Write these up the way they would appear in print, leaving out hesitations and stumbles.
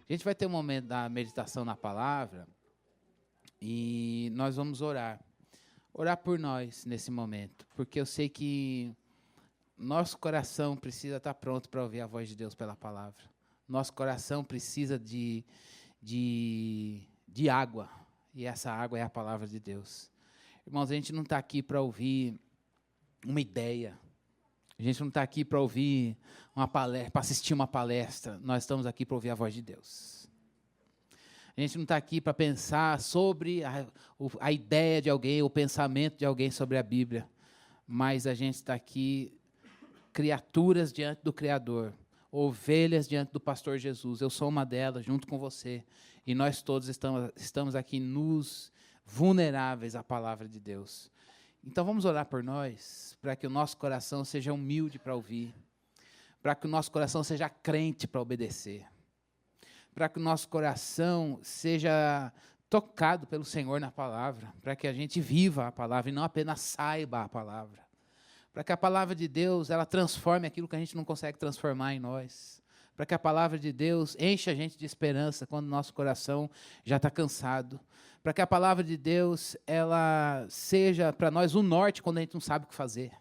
A gente vai ter um momento da meditação na palavra e nós vamos orar. Orar por nós nesse momento, porque eu sei que nosso coração precisa estar pronto para ouvir a voz de Deus pela palavra. Nosso coração precisa de água, e essa água é a palavra de Deus. Irmãos, a gente não está aqui para ouvir uma ideia. A gente não está aqui para ouvir uma palestra, para assistir uma palestra. Nós estamos aqui para ouvir a voz de Deus. A gente não está aqui para pensar sobre a ideia de alguém, o pensamento de alguém sobre a Bíblia. Mas a gente está aqui, criaturas diante do Criador, ovelhas diante do pastor Jesus. Eu sou uma delas, junto com você. E nós todos estamos aqui nos vulneráveis à palavra de Deus. Então vamos orar por nós, para que o nosso coração seja humilde para ouvir, para que o nosso coração seja crente para obedecer, para que o nosso coração seja tocado pelo Senhor na palavra, para que a gente viva a palavra e não apenas saiba a palavra, para que a palavra de Deus ela transforme aquilo que a gente não consegue transformar em nós, para que a palavra de Deus enche a gente de esperança quando o nosso coração já está cansado, para que a palavra de Deus ela seja para nós o norte quando a gente não sabe o que fazer.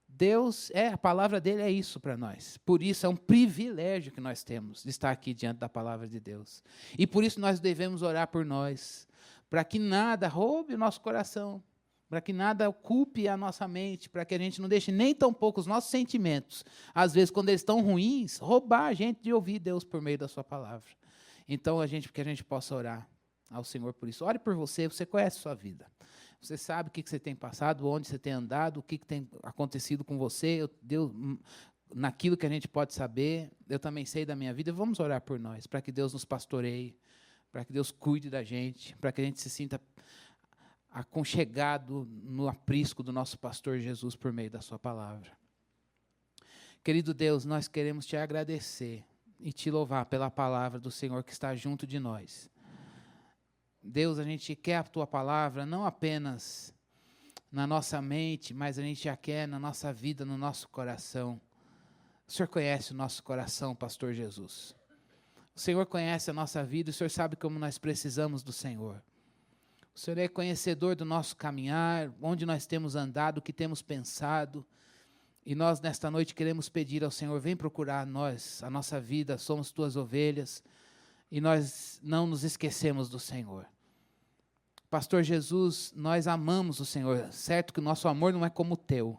Deus, a palavra dele é isso para nós. Por isso é um privilégio que nós temos de estar aqui diante da palavra de Deus. E por isso nós devemos orar por nós, para que nada roube o nosso coração, para que nada ocupe a nossa mente, para que a gente não deixe nem tão pouco os nossos sentimentos, às vezes quando eles estão ruins, roubar a gente de ouvir Deus por meio da sua palavra. Então, que a gente possa orar ao Senhor por isso. Ore por você, você conhece a sua vida. Você sabe o que você tem passado, onde você tem andado, o que tem acontecido com você. Deus, naquilo que a gente pode saber, eu também sei da minha vida. Vamos orar por nós, para que Deus nos pastoreie, para que Deus cuide da gente, para que a gente se sinta aconchegado no aprisco do nosso pastor Jesus por meio da sua palavra. Querido Deus, nós queremos te agradecer e te louvar pela palavra do Senhor que está junto de nós. Deus, a gente quer a tua palavra não apenas na nossa mente, mas a gente já quer na nossa vida, no nosso coração. O Senhor conhece o nosso coração, pastor Jesus. O Senhor conhece a nossa vida, o Senhor sabe como nós precisamos do Senhor. O Senhor é conhecedor do nosso caminhar, onde nós temos andado, o que temos pensado. E nós, nesta noite, queremos pedir ao Senhor, vem procurar nós, a nossa vida, somos tuas ovelhas, e nós não nos esquecemos do Senhor. Pastor Jesus, nós amamos o Senhor, certo que o nosso amor não é como o teu,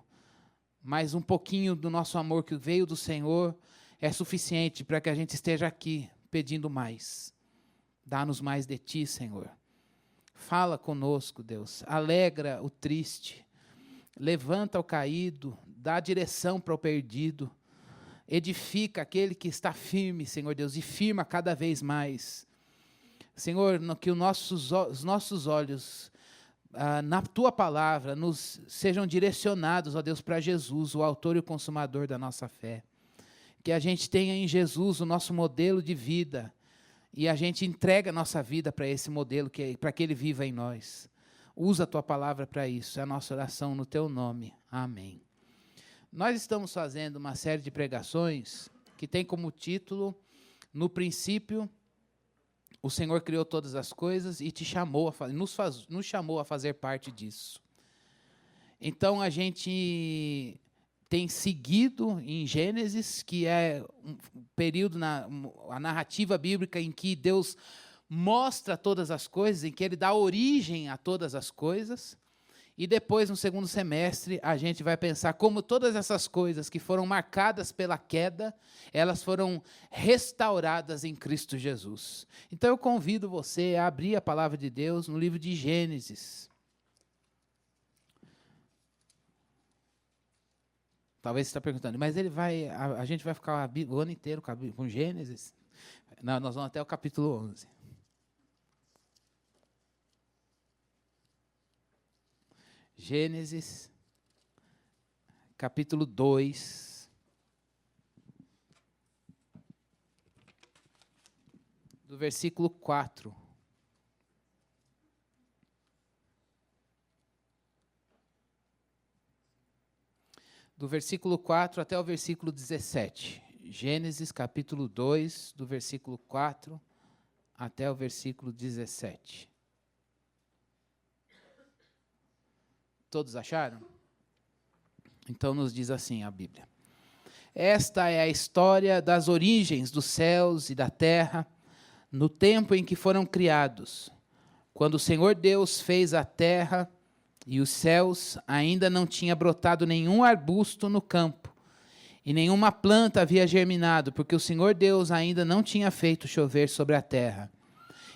mas um pouquinho do nosso amor que veio do Senhor é suficiente para que a gente esteja aqui pedindo mais. Dá-nos mais de ti, Senhor. Fala conosco, Deus, alegra o triste, levanta o caído, dá direção para o perdido, edifica aquele que está firme, Senhor Deus, e firma cada vez mais. Senhor, que os nossos olhos, na Tua palavra, sejam direcionados, ó Deus, para Jesus, o autor e o consumador da nossa fé. Que a gente tenha em Jesus o nosso modelo de vida, e a gente entrega a nossa vida para esse modelo, para que Ele viva em nós. Usa a Tua palavra para isso, é a nossa oração no Teu nome. Amém. Nós estamos fazendo uma série de pregações que tem como título, no princípio, o Senhor criou todas as coisas e nos chamou a fazer parte disso. Então, a gente tem seguido em Gênesis, que é um período, a narrativa bíblica em que Deus mostra todas as coisas, em que Ele dá origem a todas as coisas. E depois, no segundo semestre, a gente vai pensar como todas essas coisas que foram marcadas pela queda, elas foram restauradas em Cristo Jesus. Então eu convido você a abrir a palavra de Deus no livro de Gênesis. Talvez você está perguntando, mas a gente vai ficar o ano inteiro com Gênesis? Não, nós vamos até o capítulo 11. Gênesis, capítulo 2, do versículo 4. Do versículo 4 até o versículo 17. Gênesis capítulo 2, do versículo 4 até o versículo 17. Todos acharam? Então nos diz assim a Bíblia. Esta é a história das origens dos céus e da terra, no tempo em que foram criados. Quando o Senhor Deus fez a terra e os céus, ainda não tinha brotado nenhum arbusto no campo, e nenhuma planta havia germinado, porque o Senhor Deus ainda não tinha feito chover sobre a terra.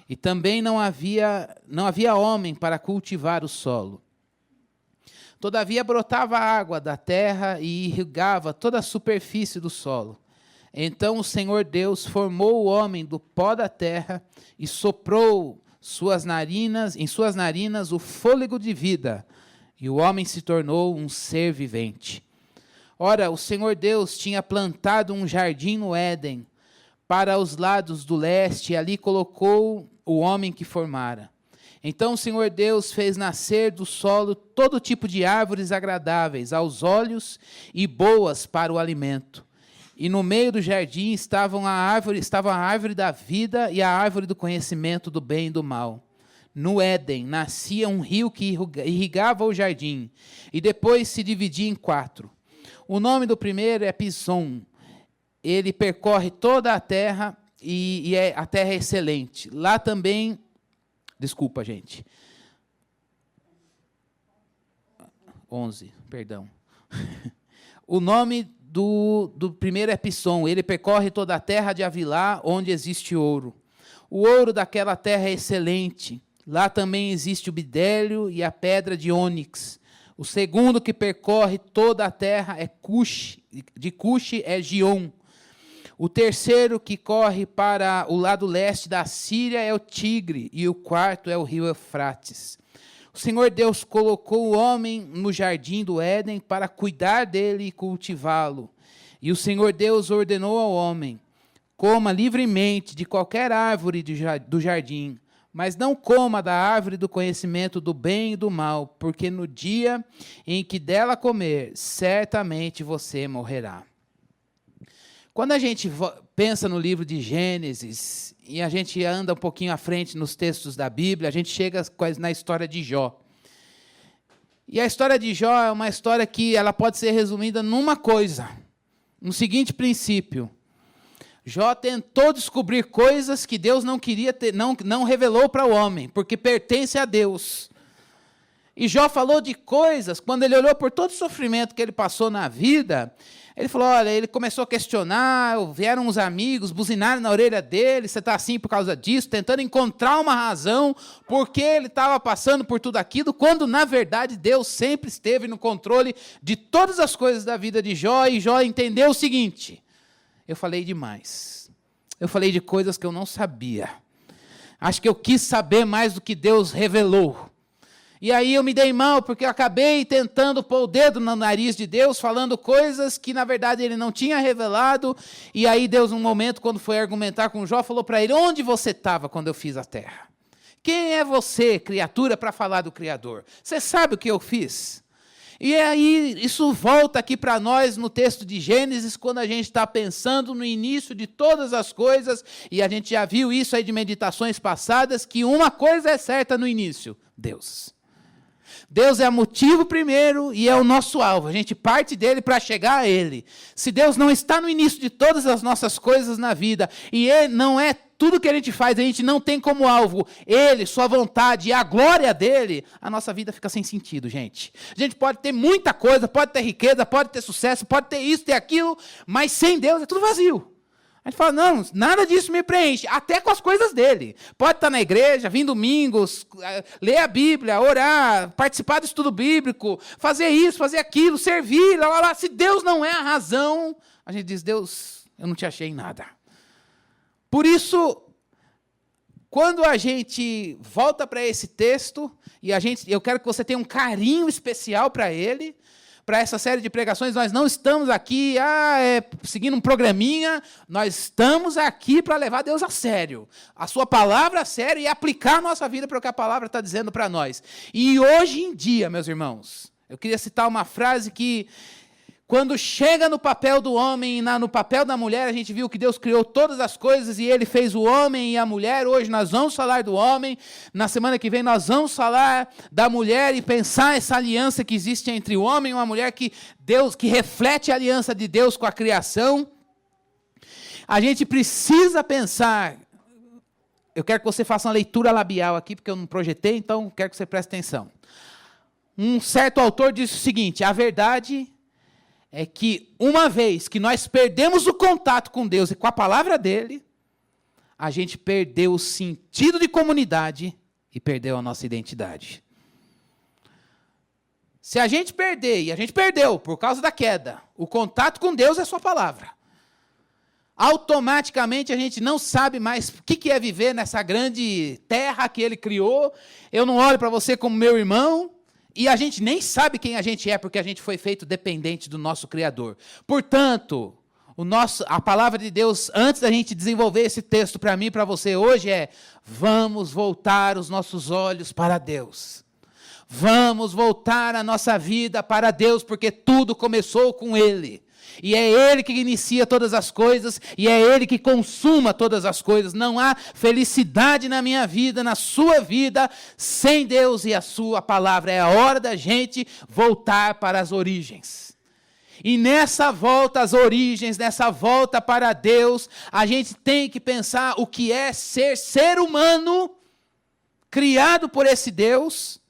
E também não havia homem para cultivar o solo. Todavia brotava água da terra e irrigava toda a superfície do solo. Então o Senhor Deus formou o homem do pó da terra e soprou em suas narinas o fôlego de vida, e o homem se tornou um ser vivente. Ora, o Senhor Deus tinha plantado um jardim no Éden, para os lados do leste, e ali colocou o homem que formara. Então o Senhor Deus fez nascer do solo todo tipo de árvores agradáveis aos olhos e boas para o alimento. E no meio do jardim estava a árvore da vida e a árvore do conhecimento do bem e do mal. No Éden nascia um rio que irrigava o jardim, e depois se dividia em 4. O nome do primeiro é Pison. Ele percorre toda a terra, e a terra é excelente. Lá também... Desculpa, gente. 11, perdão. O nome do primeiro é Pison. Ele percorre toda a terra de Havilá, onde existe ouro. O ouro daquela terra é excelente. Lá também existe o bidélio e a pedra de ônix. O segundo que percorre toda a terra é Cush. De Cush é Gion. O terceiro que corre para o lado leste da Síria é o Tigre, e o quarto é o rio Eufrates. O Senhor Deus colocou o homem no jardim do Éden para cuidar dele e cultivá-lo. E o Senhor Deus ordenou ao homem: coma livremente de qualquer árvore do jardim, mas não coma da árvore do conhecimento do bem e do mal, porque no dia em que dela comer, certamente você morrerá. Quando a gente pensa no livro de Gênesis, e a gente anda um pouquinho à frente nos textos da Bíblia, a gente chega na história de Jó. E a história de Jó é uma história que ela pode ser resumida numa coisa, no seguinte princípio: Jó tentou descobrir coisas que Deus não queria ter, não revelou para o homem, porque pertence a Deus. E Jó falou de coisas, quando ele olhou por todo o sofrimento que ele passou na vida, ele falou, olha, ele começou a questionar, vieram uns amigos, buzinaram na orelha dele, você está assim por causa disso, tentando encontrar uma razão porque ele estava passando por tudo aquilo, quando, na verdade, Deus sempre esteve no controle de todas as coisas da vida de Jó, e Jó entendeu o seguinte: eu falei demais, eu falei de coisas que eu não sabia, acho que eu quis saber mais do que Deus revelou. E aí eu me dei mal, porque eu acabei tentando pôr o dedo no nariz de Deus, falando coisas que, na verdade, ele não tinha revelado. E aí Deus, num momento, quando foi argumentar com Jó, falou para ele: onde você estava quando eu fiz a terra? Quem é você, criatura, para falar do Criador? Você sabe o que eu fiz? E aí isso volta aqui para nós no texto de Gênesis, quando a gente está pensando no início de todas as coisas, e a gente já viu isso aí de meditações passadas, que uma coisa é certa no início: Deus. Deus é o motivo primeiro e é o nosso alvo. A gente parte dele para chegar a ele. Se Deus não está no início de todas as nossas coisas na vida, e ele não é tudo que a gente faz, a gente não tem como alvo ele, sua vontade e a glória dele, a nossa vida fica sem sentido, gente. A gente pode ter muita coisa, pode ter riqueza, pode ter sucesso, pode ter isso, ter aquilo, mas sem Deus é tudo vazio. A gente fala, não, nada disso me preenche, até com as coisas dele. Pode estar na igreja, vir domingos, ler a Bíblia, orar, participar do estudo bíblico, fazer isso, fazer aquilo, servir, lá, lá, lá. Se Deus não é a razão, a gente diz, Deus, eu não te achei em nada. Por isso, quando a gente volta para esse texto, e eu quero que você tenha um carinho especial para ele, para essa série de pregações, nós não estamos aqui seguindo um programinha, nós estamos aqui para levar Deus a sério, a sua palavra a sério e aplicar a nossa vida para o que a palavra está dizendo para nós. E hoje em dia, meus irmãos, eu queria citar uma frase que, Quando chega no papel do homem e no papel da mulher, a gente viu que Deus criou todas as coisas e Ele fez o homem e a mulher. Hoje nós vamos falar do homem, na semana que vem nós vamos falar da mulher e pensar essa aliança que existe entre o homem e uma mulher que reflete a aliança de Deus com a criação. A gente precisa pensar, eu quero que você faça uma leitura labial aqui, porque eu não projetei, então quero que você preste atenção. Um certo autor disse o seguinte: a verdade é que uma vez que nós perdemos o contato com Deus e com a palavra dele, a gente perdeu o sentido de comunidade e perdeu a nossa identidade. Se a gente perder, e a gente perdeu por causa da queda, o contato com Deus é a sua palavra, automaticamente a gente não sabe mais o que é viver nessa grande terra que ele criou. Eu não olho para você como meu irmão, e a gente nem sabe quem a gente é, porque a gente foi feito dependente do nosso Criador. Portanto, a palavra de Deus, antes da gente desenvolver esse texto para mim e para você hoje, é: vamos voltar os nossos olhos para Deus. Vamos voltar a nossa vida para Deus, porque tudo começou com Ele. E é Ele que inicia todas as coisas, e é Ele que consuma todas as coisas. Não há felicidade na minha vida, na sua vida, sem Deus e a sua palavra. É a hora da gente voltar para as origens. E nessa volta às origens, nessa volta para Deus, a gente tem que pensar o que é ser humano, criado por esse Deus.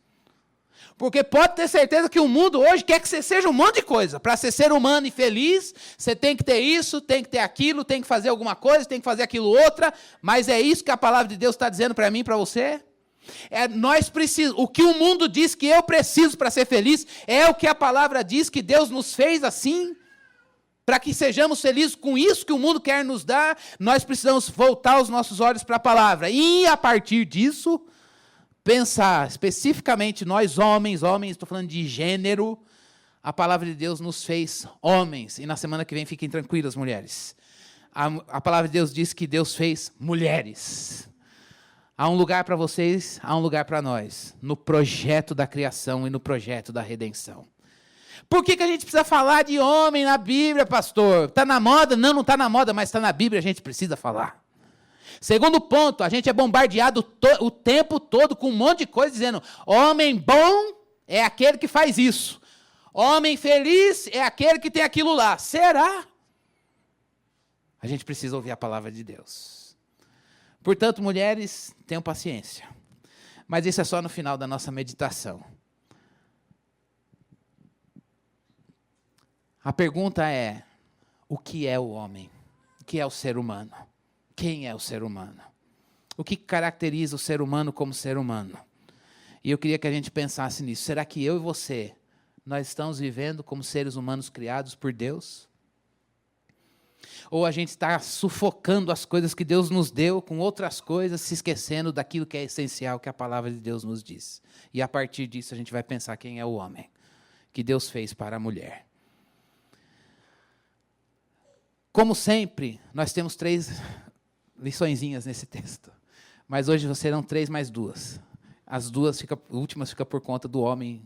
Porque pode ter certeza que o mundo hoje quer que você seja um monte de coisa. Para ser humano e feliz, você tem que ter isso, tem que ter aquilo, tem que fazer alguma coisa, tem que fazer aquilo outra. Mas é isso que a palavra de Deus está dizendo para mim e para você? O que o mundo diz que eu preciso para ser feliz, é o que a palavra diz que Deus nos fez assim? Para que sejamos felizes com isso que o mundo quer nos dar, nós precisamos voltar os nossos olhos para a palavra. E a partir disso, pensar especificamente nós homens, estou falando de gênero, a palavra de Deus nos fez homens. E na semana que vem, fiquem tranquilas, mulheres. A palavra de Deus diz que Deus fez mulheres. Há um lugar para vocês, há um lugar para nós, no projeto da criação e no projeto da redenção. Por que a gente precisa falar de homem na Bíblia, pastor? Está na moda? Não está na moda, mas está na Bíblia, a gente precisa falar. Segundo ponto, a gente é bombardeado o tempo todo com um monte de coisa dizendo: homem bom é aquele que faz isso. Homem feliz é aquele que tem aquilo lá. Será? A gente precisa ouvir a palavra de Deus. Portanto, mulheres, tenham paciência. Mas isso é só no final da nossa meditação. A pergunta é: o que é o homem? O que é o ser humano? Quem é o ser humano? O que caracteriza o ser humano como ser humano? E eu queria que a gente pensasse nisso. Será que eu e você, nós estamos vivendo como seres humanos criados por Deus? Ou a gente está sufocando as coisas que Deus nos deu com outras coisas, se esquecendo daquilo que é essencial, que a palavra de Deus nos diz? E a partir disso a gente vai pensar quem é o homem que Deus fez para a mulher. Como sempre, nós temos 3 liçõezinhas nesse texto. Mas hoje serão 3 mais 2. As últimas ficam por conta do homem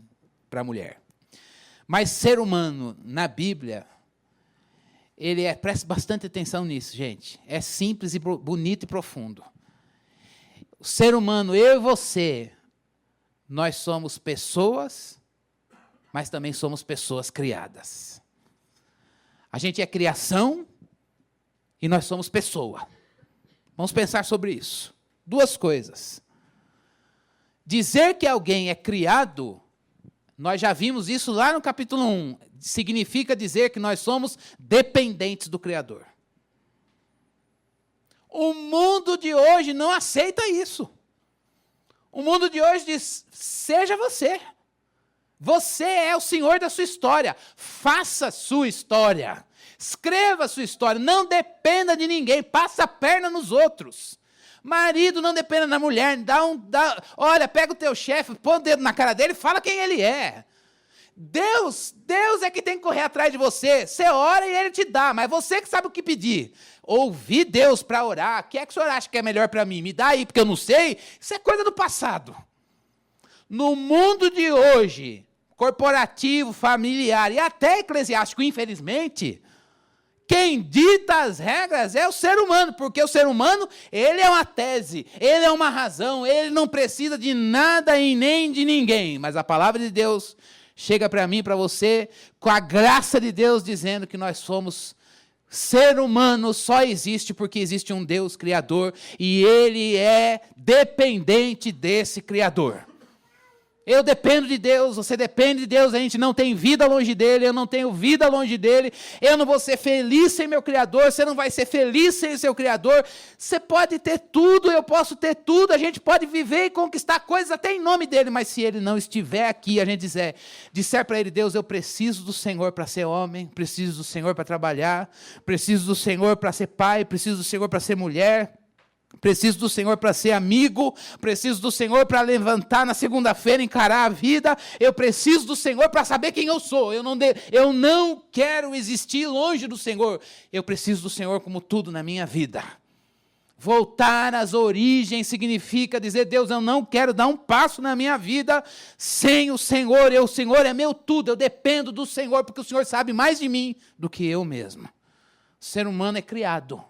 para a mulher. Mas ser humano, na Bíblia, preste bastante atenção nisso, gente. É simples e bonito e profundo. O ser humano, eu e você, nós somos pessoas, mas também somos pessoas criadas. A gente é criação e nós somos pessoa. Vamos pensar sobre isso. 2 coisas. Dizer que alguém é criado, nós já vimos isso lá no capítulo 1, significa dizer que nós somos dependentes do Criador. O mundo de hoje não aceita isso. O mundo de hoje diz: seja você. Você é o senhor da sua história. Faça a sua história. Escreva a sua história. Não dependa de ninguém. Passa a perna nos outros. Marido, não dependa da mulher. Olha, pega o teu chefe, põe o dedo na cara dele e fala quem ele é. Deus é que tem que correr atrás de você. Você ora e ele te dá, mas você que sabe o que pedir. Ouvir Deus para orar. O que é que o senhor acha que é melhor para mim? Me dá aí, porque eu não sei. Isso é coisa do passado. No mundo de hoje, corporativo, familiar e até eclesiástico, infelizmente, quem dita as regras é o ser humano, porque o ser humano, ele é uma tese, ele é uma razão, ele não precisa de nada e nem de ninguém. Mas a palavra de Deus chega para mim e para você, com a graça de Deus, dizendo que nós somos ser humano, só existe porque existe um Deus Criador, e Ele é dependente desse Criador. Eu dependo de Deus, você depende de Deus, a gente não tem vida longe dele, eu não tenho vida longe dele, eu não vou ser feliz sem meu Criador, você não vai ser feliz sem seu Criador, você pode ter tudo, eu posso ter tudo, a gente pode viver e conquistar coisas até em nome dele, mas se ele não estiver aqui, a gente disser para ele, Deus, eu preciso do Senhor para ser homem, preciso do Senhor para trabalhar, preciso do Senhor para ser pai, preciso do Senhor para ser mulher, preciso do Senhor para ser amigo, preciso do Senhor para levantar na segunda-feira, encarar a vida, eu preciso do Senhor para saber quem eu sou, eu não quero existir longe do Senhor, eu preciso do Senhor como tudo na minha vida. Voltar às origens significa dizer, Deus, eu não quero dar um passo na minha vida sem o Senhor, o Senhor é meu tudo, eu dependo do Senhor, porque o Senhor sabe mais de mim do que eu mesmo. O ser humano é criado.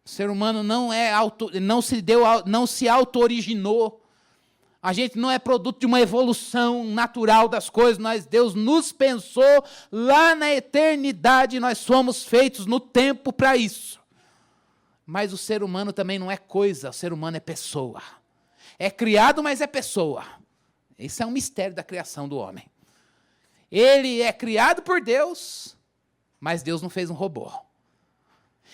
O ser humano não se auto-originou. A gente não é produto de uma evolução natural das coisas. Deus nos pensou lá na eternidade. Nós somos feitos no tempo para isso. Mas o ser humano também não é coisa. O ser humano é pessoa. É criado, mas é pessoa. Esse é um mistério da criação do homem. Ele é criado por Deus, mas Deus não fez um robô.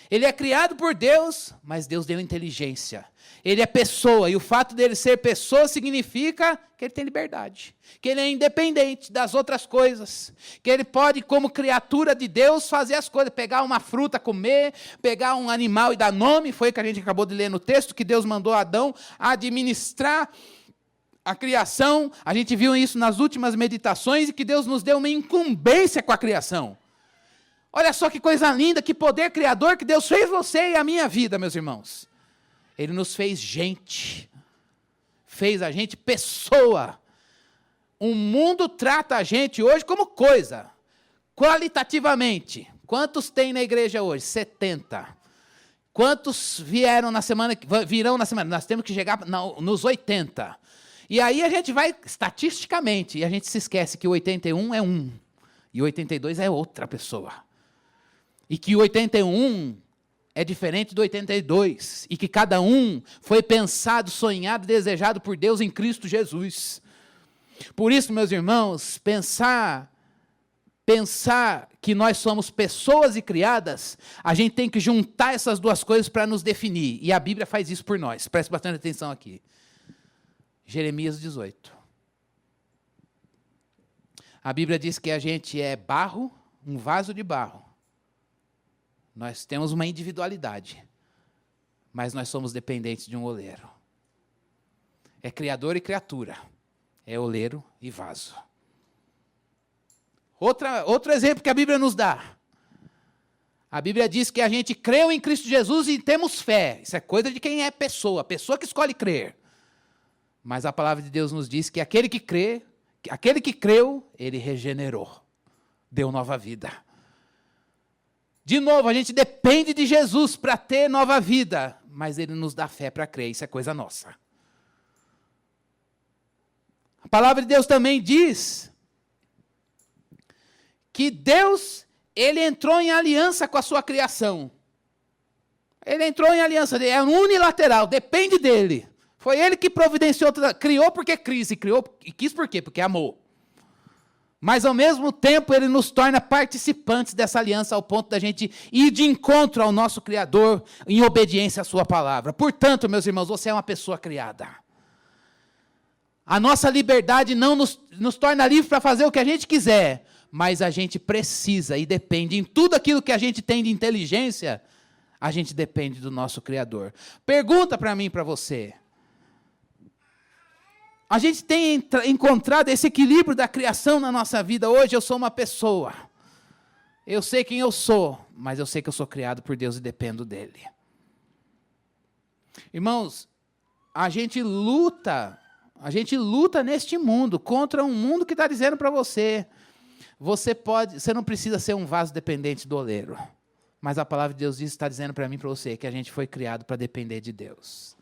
Ele é criado por Deus, mas Deus deu inteligência. Ele é pessoa, e o fato dele ser pessoa significa que ele tem liberdade, que ele é independente das outras coisas, que ele pode, como criatura de Deus, fazer as coisas, pegar uma fruta, comer, pegar um animal e dar nome, foi o que a gente acabou de ler no texto, que Deus mandou Adão administrar a criação. A gente viu isso nas últimas meditações, e que Deus nos deu uma incumbência com a criação. Olha só que coisa linda, que poder criador que Deus fez você e a minha vida, meus irmãos. Ele nos fez gente, fez a gente pessoa. O mundo trata a gente hoje como coisa, qualitativamente. Quantos tem na igreja hoje? 70. Quantos virão na semana? Nós temos que chegar nos 80. E aí a gente vai estatisticamente, e a gente se esquece que o 81 é um, e o 82 é outra pessoa. E que o 81 é diferente do 82. E que cada um foi pensado, sonhado, desejado por Deus em Cristo Jesus. Por isso, meus irmãos, pensar que nós somos pessoas e criadas, a gente tem que juntar essas duas coisas para nos definir. E a Bíblia faz isso por nós. Preste bastante atenção aqui. Jeremias 18. A Bíblia diz que a gente é barro, um vaso de barro. Nós temos uma individualidade, mas nós somos dependentes de um oleiro. É criador e criatura, é oleiro e vaso. Outro exemplo que a Bíblia nos dá. A Bíblia diz que a gente creu em Cristo Jesus e temos fé. Isso é coisa de quem é pessoa, a pessoa que escolhe crer. Mas a palavra de Deus nos diz que aquele que creu, ele regenerou, deu nova vida. De novo, a gente depende de Jesus para ter nova vida, mas ele nos dá fé para crer, isso é coisa nossa. A palavra de Deus também diz que Deus, ele entrou em aliança com a sua criação. Ele entrou em aliança, é unilateral, depende dele. Foi ele que providenciou, criou porque quis por quê? Porque amou. Mas, ao mesmo tempo, ele nos torna participantes dessa aliança ao ponto da gente ir de encontro ao nosso Criador em obediência à sua palavra. Portanto, meus irmãos, você é uma pessoa criada. A nossa liberdade não nos torna livres para fazer o que a gente quiser, mas a gente precisa e depende, em tudo aquilo que a gente tem de inteligência, a gente depende do nosso Criador. Pergunta para mim e para você. A gente tem encontrado esse equilíbrio da criação na nossa vida. Hoje eu sou uma pessoa. Eu sei quem eu sou, mas eu sei que eu sou criado por Deus e dependo dele. Irmãos, a gente luta A gente luta neste mundo contra um mundo que está dizendo para você, você não precisa ser um vaso dependente do oleiro. Mas a palavra de Deus está dizendo para mim e para você que a gente foi criado para depender de Deus.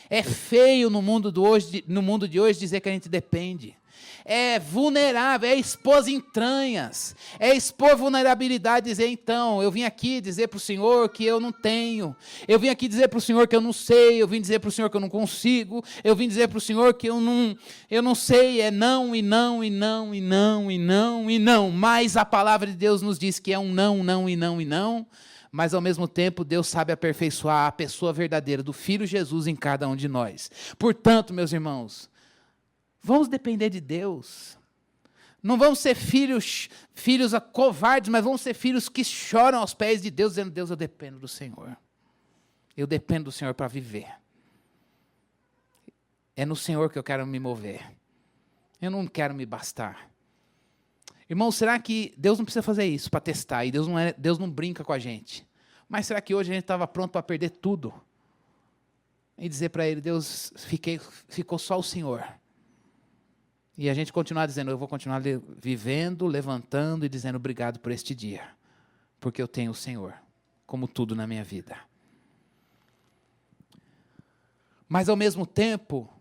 É feio no mundo de hoje dizer que a gente depende. É vulnerável, é expor as entranhas, é expor vulnerabilidade, dizer, então, eu vim aqui dizer para o Senhor que eu não tenho, eu vim aqui dizer para o Senhor que eu não sei, eu vim dizer para o Senhor que eu não consigo, eu vim dizer para o Senhor que eu não sei, é não, e não, e não, e não, e não, e não, mas a palavra de Deus nos diz que é um não, não, e não, e não, mas ao mesmo tempo Deus sabe aperfeiçoar a pessoa verdadeira do Filho Jesus em cada um de nós. Portanto, meus irmãos, vamos depender de Deus. Não vamos ser filhos covardes, mas vamos ser filhos que choram aos pés de Deus, dizendo, Deus, eu dependo do Senhor. Eu dependo do Senhor para viver. É no Senhor que eu quero me mover. Eu não quero me bastar. Irmão, será que Deus não precisa fazer isso para testar? E Deus não brinca com a gente. Mas será que hoje a gente estava pronto para perder tudo? E dizer para Ele, Deus, ficou só o Senhor. E a gente continuar dizendo, eu vou continuar vivendo, levantando e dizendo obrigado por este dia. Porque eu tenho o Senhor, como tudo na minha vida. Mas ao mesmo tempo,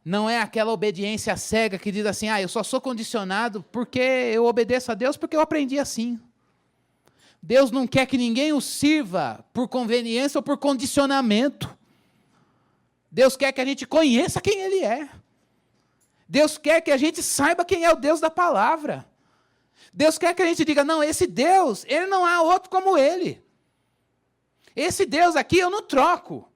não é aquela obediência cega que diz assim, eu só sou condicionado porque eu obedeço a Deus porque eu aprendi assim. Deus não quer que ninguém o sirva por conveniência ou por condicionamento. Deus quer que a gente conheça quem Ele é. Deus quer que a gente saiba quem é o Deus da palavra. Deus quer que a gente diga, não, esse Deus, Ele não há outro como Ele. Esse Deus aqui eu não troco.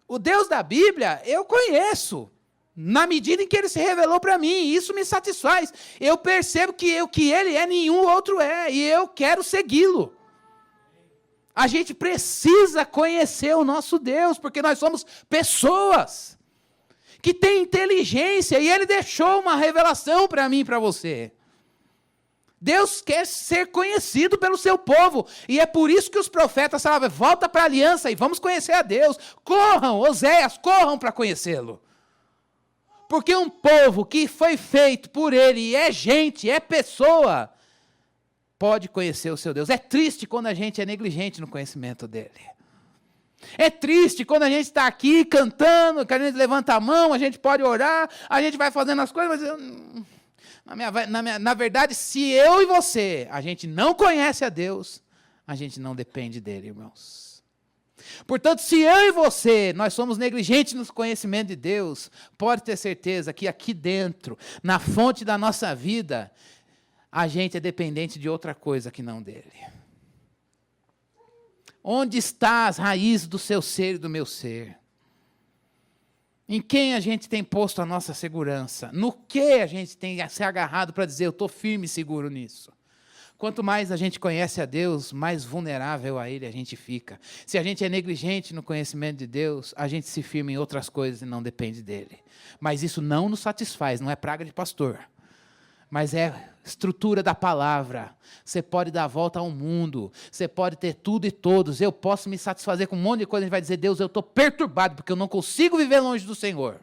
O Deus da Bíblia eu conheço. Na medida em que Ele se revelou para mim, isso me satisfaz. Eu percebo que o que Ele é, nenhum outro é, e eu quero segui-lo. A gente precisa conhecer o nosso Deus, porque nós somos pessoas que têm inteligência, e Ele deixou uma revelação para mim e para você. Deus quer ser conhecido pelo seu povo, e é por isso que os profetas falavam, volta para a aliança e vamos conhecer a Deus. Corram, Oséias, corram para conhecê-lo. Porque um povo que foi feito por Ele, é gente, é pessoa, pode conhecer o seu Deus. É triste quando a gente é negligente no conhecimento dEle. É triste quando a gente está aqui cantando, que a gente levanta a mão, a gente pode orar, a gente vai fazendo as coisas, mas na verdade, se eu e você, a gente não conhece a Deus, a gente não depende dEle, irmãos. Portanto, se eu e você, nós somos negligentes no conhecimento de Deus, pode ter certeza que aqui dentro, na fonte da nossa vida, a gente é dependente de outra coisa que não dEle. Onde estão as raízes do seu ser e do meu ser? Em quem a gente tem posto a nossa segurança? No que a gente tem se agarrado para dizer, eu estou firme e seguro nisso? Quanto mais a gente conhece a Deus, mais vulnerável a Ele a gente fica. Se a gente é negligente no conhecimento de Deus, a gente se firma em outras coisas e não depende dEle. Mas isso não nos satisfaz, não é praga de pastor. Mas é estrutura da palavra. Você pode dar a volta ao mundo, você pode ter tudo e todos. Eu posso me satisfazer com um monte de coisa, a gente vai dizer, Deus, eu estou perturbado, porque eu não consigo viver longe do Senhor.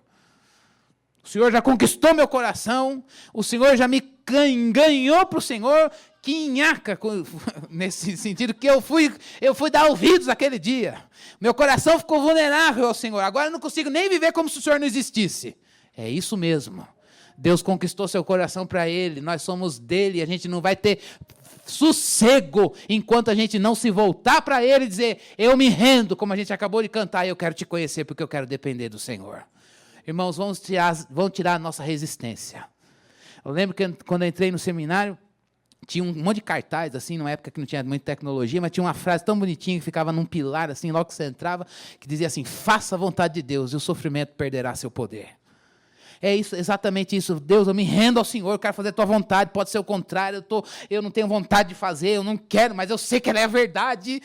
O Senhor já conquistou meu coração, o Senhor já me ganhou para o Senhor, que nhaca, nesse sentido, que eu fui dar ouvidos aquele dia. Meu coração ficou vulnerável ao Senhor, agora eu não consigo nem viver como se o Senhor não existisse. É isso mesmo. Deus conquistou seu coração para Ele, nós somos dEle, a gente não vai ter sossego enquanto a gente não se voltar para Ele e dizer, eu me rendo, como a gente acabou de cantar, eu quero te conhecer porque eu quero depender do Senhor. Irmãos, vamos tirar a nossa resistência. Eu lembro que quando eu entrei no seminário, tinha um monte de cartaz, assim, numa época que não tinha muita tecnologia, mas tinha uma frase tão bonitinha que ficava num pilar, assim, logo que você entrava, que dizia assim, faça a vontade de Deus e o sofrimento perderá seu poder. É isso, exatamente isso. Deus, eu me rendo ao Senhor, eu quero fazer a tua vontade, pode ser o contrário, eu não tenho vontade de fazer, eu não quero, mas eu sei que ela é a verdade,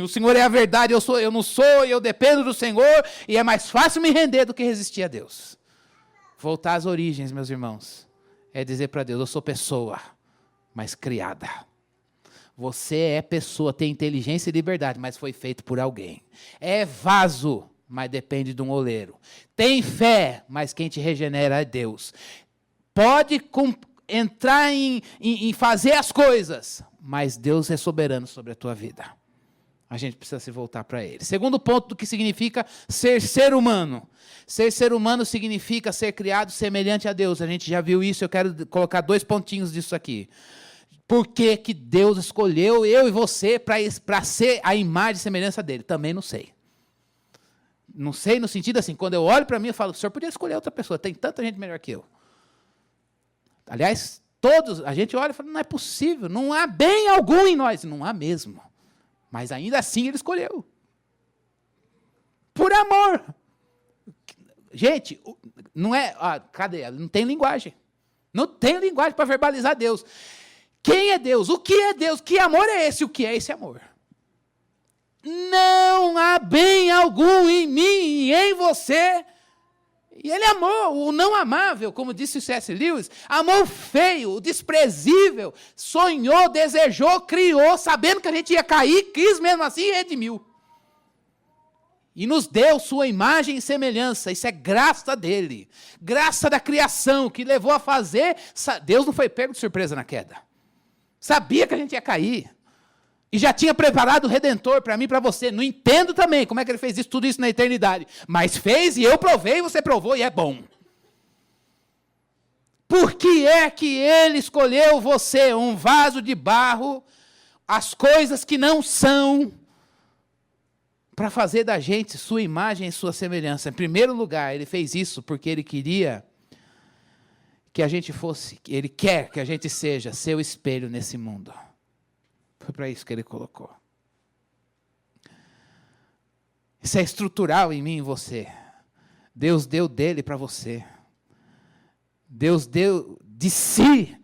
o Senhor é a verdade, eu não sou, eu dependo do Senhor, e é mais fácil me render do que resistir a Deus. Voltar às origens, meus irmãos, é dizer para Deus, eu sou pessoa, mas criada. Você é pessoa, tem inteligência e liberdade, mas foi feito por alguém. É vaso, mas depende de um oleiro. Tem fé, mas quem te regenera é Deus. Pode entrar em fazer as coisas, mas Deus é soberano sobre a tua vida. A gente precisa se voltar para Ele. Segundo ponto do que significa ser humano. Ser humano significa ser criado semelhante a Deus. A gente já viu isso, eu quero colocar 2 pontinhos disso aqui. Por que que Deus escolheu eu e você para ser a imagem e semelhança dele? Também não sei. Não sei no sentido assim, quando eu olho para mim, eu falo, o senhor podia escolher outra pessoa, tem tanta gente melhor que eu. Aliás, a gente olha e fala, não é possível, não há bem algum em nós. Não há mesmo. Mas ainda assim ele escolheu. Por amor. Gente, não é... cadê ela? Não tem linguagem. Não tem linguagem para verbalizar Deus. Quem é Deus? O que é Deus? Que amor é esse? O que é esse amor? Não há bem algum em mim e em você. E ele amou o não amável, como disse o C.S. Lewis, amou o feio, o desprezível, sonhou, desejou, criou, sabendo que a gente ia cair, quis mesmo assim e redimiu. E nos deu sua imagem e semelhança, isso é graça dele, graça da criação, que levou a fazer, Deus não foi pego de surpresa na queda, sabia que a gente ia cair, e já tinha preparado o Redentor para mim e para você. Não entendo também como é que ele fez tudo isso na eternidade. Mas fez e eu provei, você provou e é bom. Por que é que ele escolheu você, um vaso de barro, as coisas que não são, para fazer da gente sua imagem e sua semelhança? Em primeiro lugar, ele fez isso porque ele queria que a gente fosse, ele quer que a gente seja seu espelho nesse mundo. Foi para isso que ele colocou. Isso é estrutural em mim e em você. Deus deu dele para você. Deus deu de si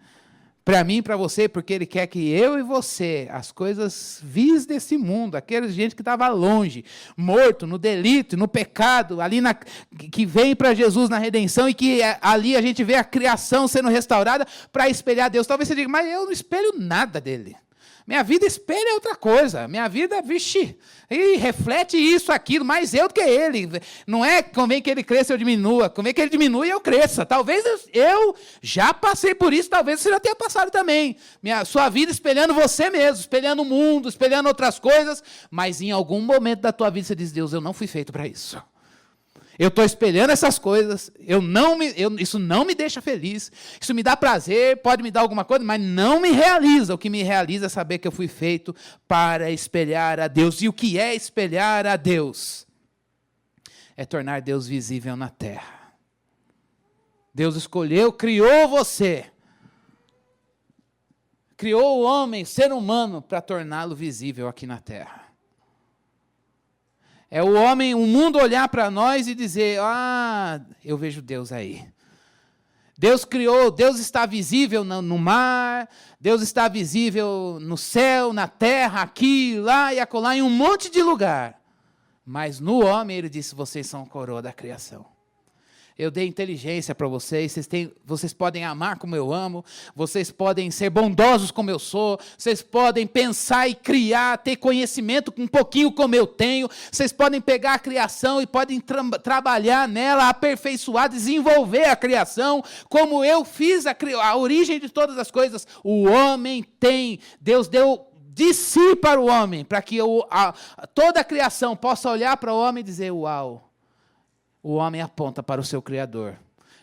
para mim e para você, porque ele quer que eu e você, as coisas vis desse mundo, aquela gente que estava longe, morto no delito, no pecado, ali que vem para Jesus na redenção e que ali a gente vê a criação sendo restaurada para espelhar Deus. Talvez você diga, mas eu não espelho nada dele. Minha vida espelha outra coisa. Minha vida, vixe, e reflete isso, aquilo, mais eu do que ele. Não é convém que ele cresça ou diminua, convém que ele diminua e eu cresça. Talvez eu já passei por isso, talvez você já tenha passado também. Sua vida espelhando você mesmo, espelhando o mundo, espelhando outras coisas, mas em algum momento da tua vida você diz, Deus, eu não fui feito para isso. Eu estou espelhando essas coisas, isso não me deixa feliz, isso me dá prazer, pode me dar alguma coisa, mas não me realiza. O que me realiza é saber que eu fui feito para espelhar a Deus. E o que é espelhar a Deus? É tornar Deus visível na terra. Deus escolheu, criou você, criou o homem, ser humano, para torná-lo visível aqui na terra. É o homem, o mundo olhar para nós e dizer, eu vejo Deus aí. Deus criou, Deus está visível no mar, Deus está visível no céu, na terra, aqui, lá e acolá, em um monte de lugar. Mas no homem ele disse, vocês são a coroa da criação. Eu dei inteligência para vocês, vocês podem amar como eu amo, vocês podem ser bondosos como eu sou, vocês podem pensar e criar, ter conhecimento um pouquinho como eu tenho, vocês podem pegar a criação e podem trabalhar nela, aperfeiçoar, desenvolver a criação, como eu fiz a origem de todas as coisas. O homem tem, Deus deu de si para o homem, para que toda a criação possa olhar para o homem e dizer, uau, o homem aponta para o seu Criador.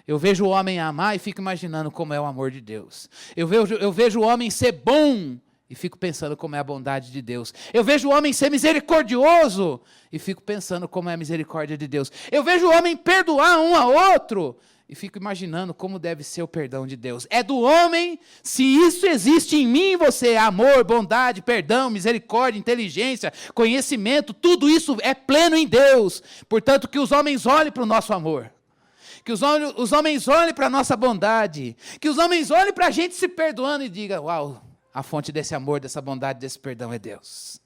Eu vejo o homem amar e fico imaginando como é o amor de Deus. Eu vejo o homem ser bom e fico pensando como é a bondade de Deus. Eu vejo o homem ser misericordioso e fico pensando como é a misericórdia de Deus. Eu vejo o homem perdoar um ao outro e fico imaginando como deve ser o perdão de Deus. É do homem, se isso existe em mim e você, amor, bondade, perdão, misericórdia, inteligência, conhecimento, tudo isso é pleno em Deus. Portanto, que os homens olhem para o nosso amor. Que os homens olhem para a nossa bondade. Que os homens olhem para a gente se perdoando e digam, uau, a fonte desse amor, dessa bondade, desse perdão é Deus.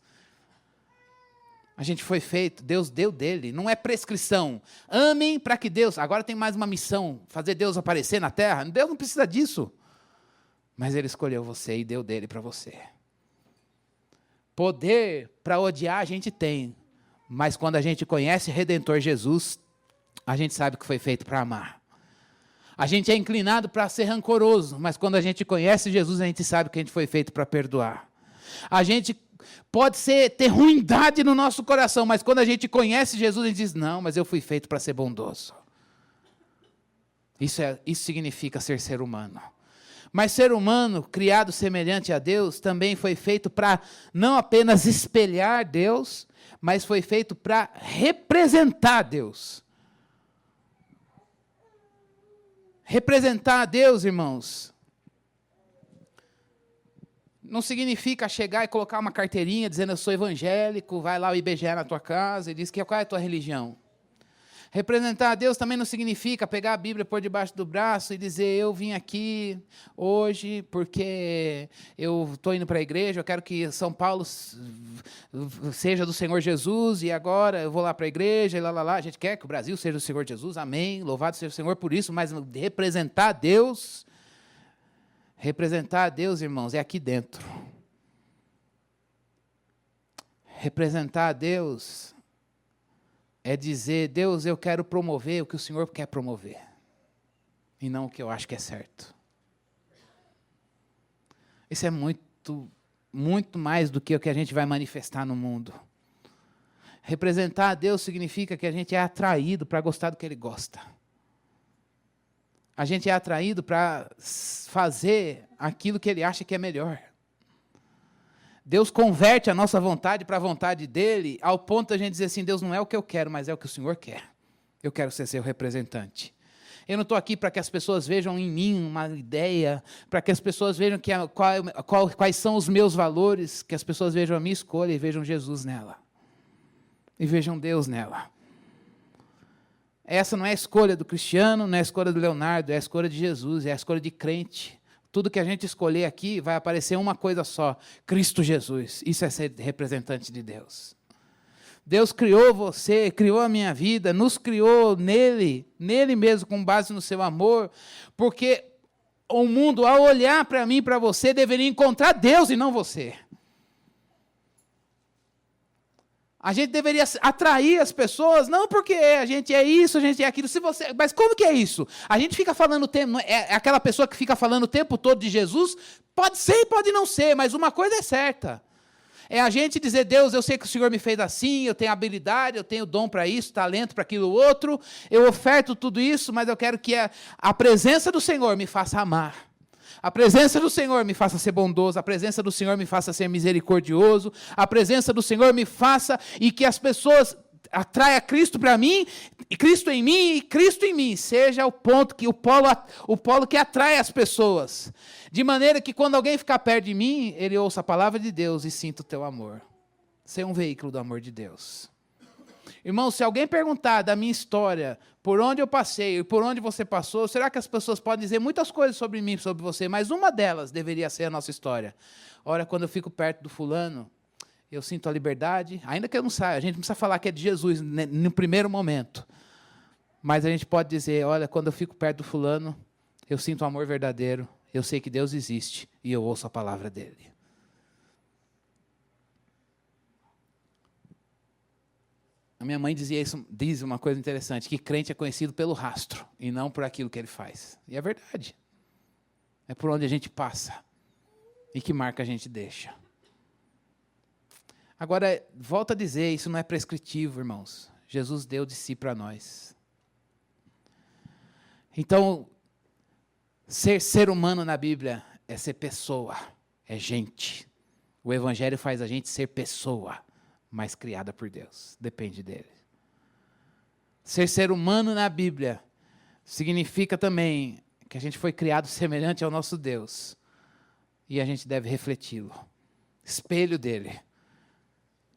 A gente foi feito, Deus deu dele, não é prescrição. Amem para que Deus, agora tem mais uma missão, fazer Deus aparecer na terra. Deus não precisa disso. Mas ele escolheu você e deu dele para você. Poder para odiar a gente tem, Mas quando a gente conhece o Redentor Jesus, a gente sabe que foi feito para amar. A gente é inclinado para ser rancoroso, mas quando a gente conhece Jesus, a gente sabe que a gente foi feito para perdoar. A gente pode ter ruindade no nosso coração, mas quando a gente conhece Jesus, a gente diz, não, mas eu fui feito para ser bondoso. Isso significa ser humano. Mas ser humano, criado semelhante a Deus, também foi feito para não apenas espelhar Deus, mas foi feito para representar Deus. Representar a Deus, irmãos, não significa chegar e colocar uma carteirinha dizendo eu sou evangélico, vai lá o IBGE na tua casa e diz que qual é a tua religião. Representar a Deus também não significa pegar a Bíblia por debaixo do braço e dizer eu vim aqui hoje porque eu estou indo para a igreja, eu quero que São Paulo seja do Senhor Jesus e agora eu vou lá para a igreja e lá. A gente quer que o Brasil seja do Senhor Jesus, amém, louvado seja o Senhor por isso, mas representar a Deus, irmãos, é aqui dentro. Representar a Deus é dizer, Deus, eu quero promover o que o Senhor quer promover, e não o que eu acho que é certo. Isso é muito, muito mais do que o que a gente vai manifestar no mundo. Representar a Deus significa que a gente é atraído para gostar do que Ele gosta. A gente é atraído para fazer aquilo que Ele acha que é melhor. Deus converte a nossa vontade para a vontade dEle, ao ponto de a gente dizer assim, Deus, não é o que eu quero, mas é o que o Senhor quer. Eu quero ser seu representante. Eu não estou aqui para que as pessoas vejam em mim uma ideia, para que as pessoas vejam quais são os meus valores, que as pessoas vejam a minha escolha e vejam Jesus nela. E vejam Deus nela. Essa não é a escolha do Cristiano, não é a escolha do Leonardo, é a escolha de Jesus, é a escolha de crente. Tudo que a gente escolher aqui vai aparecer uma coisa só, Cristo Jesus. Isso é ser representante de Deus. Deus criou você, criou a minha vida, nos criou nele mesmo, com base no seu amor, porque o mundo, ao olhar para mim e para você, deveria encontrar Deus e não você. A gente deveria atrair as pessoas, não porque a gente é isso, a gente é aquilo. Mas como que é isso? A gente fica falando o tempo, é aquela pessoa que fica falando o tempo todo de Jesus? Pode ser e pode não ser, mas uma coisa é certa. É a gente dizer, Deus, eu sei que o Senhor me fez assim, eu tenho habilidade, eu tenho dom para isso, talento para aquilo outro, eu oferto tudo isso, mas eu quero que a presença do Senhor me faça amar. A presença do Senhor me faça ser bondoso, a presença do Senhor me faça ser misericordioso, a presença do Senhor me faça e que as pessoas atraiam Cristo para mim, e Cristo em mim e Cristo em mim, seja o ponto, o polo que atrai as pessoas, de maneira que quando alguém ficar perto de mim, ele ouça a palavra de Deus e sinta o teu amor. Ser um veículo do amor de Deus. Irmão, se alguém perguntar da minha história, por onde eu passei, por onde você passou, será que as pessoas podem dizer muitas coisas sobre mim, sobre você, mas uma delas deveria ser a nossa história. Ora, quando eu fico perto do fulano, eu sinto a liberdade, ainda que eu não saiba, a gente não precisa falar que é de Jesus no primeiro momento, mas a gente pode dizer, olha, quando eu fico perto do fulano, eu sinto um amor verdadeiro, eu sei que Deus existe e eu ouço a palavra dele. A minha mãe diz uma coisa interessante, que crente é conhecido pelo rastro, e não por aquilo que ele faz. E é verdade. É por onde a gente passa, e que marca a gente deixa. Agora, volto a dizer, isso não é prescritivo, irmãos. Jesus deu de si para nós. Então, ser humano na Bíblia é ser pessoa, é gente. O Evangelho faz a gente ser pessoa, mas criada por Deus, depende dele. Ser humano na Bíblia significa também que a gente foi criado semelhante ao nosso Deus, e a gente deve refleti-lo, espelho dele.